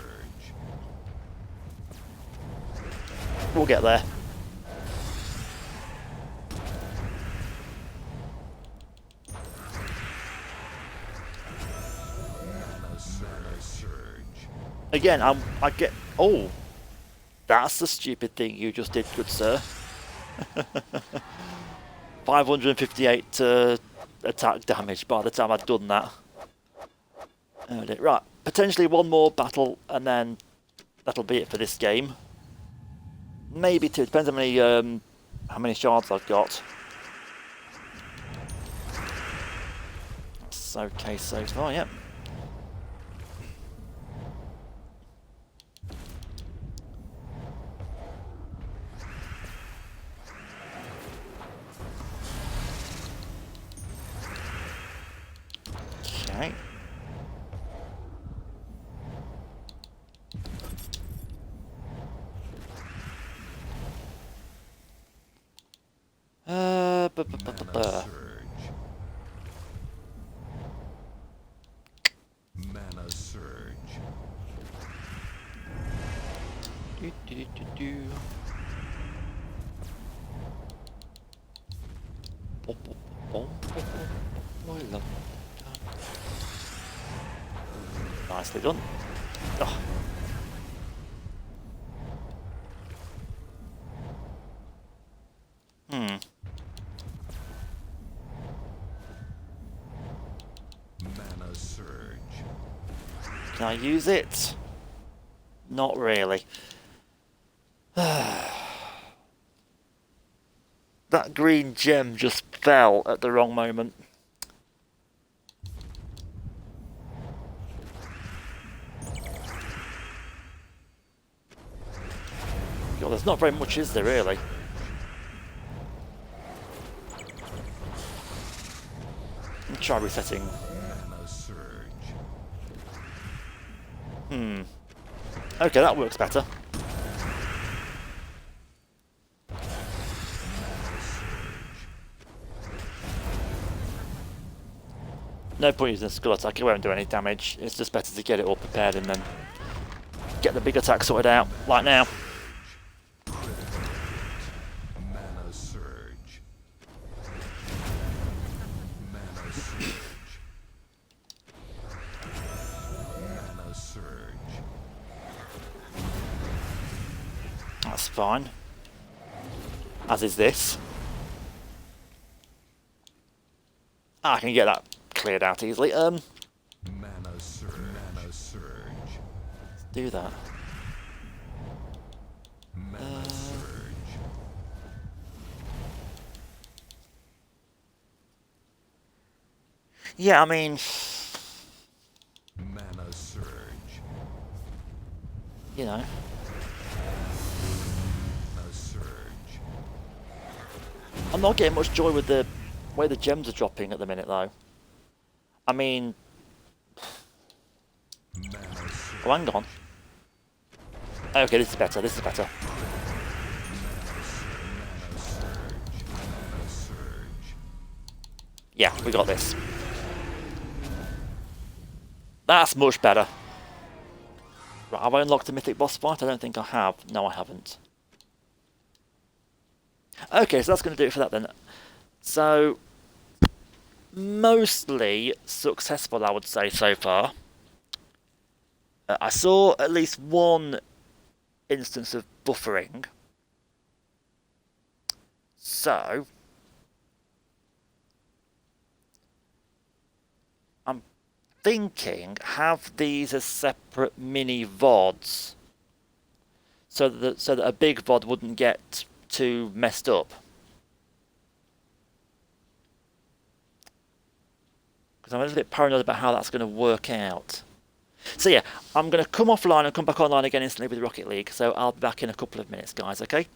We'll get there. Mana surge. Again, I get... Oh! That's the stupid thing you just did, good sir. 558 attack damage by the time I'd done that. Right, potentially one more battle and then that'll be it for this game. Maybe two, depends how many shards I've got. It's okay so far, yeah. Okay. Mana surge. Mana surge. Do. I love that. Nicely done. Oh. Mana surge. Can I use it? Not really. That green gem just fell at the wrong moment. God, there's not very much, is there, really? Let me try resetting. Mana surge. Okay, that works better. No point using a skull attack, it won't do any damage. It's just better to get it all prepared and then get the big attack sorted out, like now. Mana surge. Mana surge. Mana surge. That's fine. As is this. I can get that cleared out easily. Mana surge. Mana surge. Do that. Mana surge. Yeah, I mean, Mana surge. you know. Mana surge. I'm not getting much joy with the way the gems are dropping at the minute, though. I mean, Mana surge. oh, hang on. Okay, this is better. This is better. Mana surge. Yeah, we got this. That's much better. Right, have I unlocked a mythic boss fight? I don't think I have. No, I haven't. Okay, so that's going to do it for that then. So, mostly successful, I would say, so far. I saw at least one instance of buffering. So, I'm thinking have these as separate mini VODs so that a big VOD wouldn't get too messed up. Because I'm a little bit paranoid about how that's going to work out. So yeah, I'm going to come offline and come back online again instantly with Rocket League. So I'll be back in a couple of minutes, guys, okay?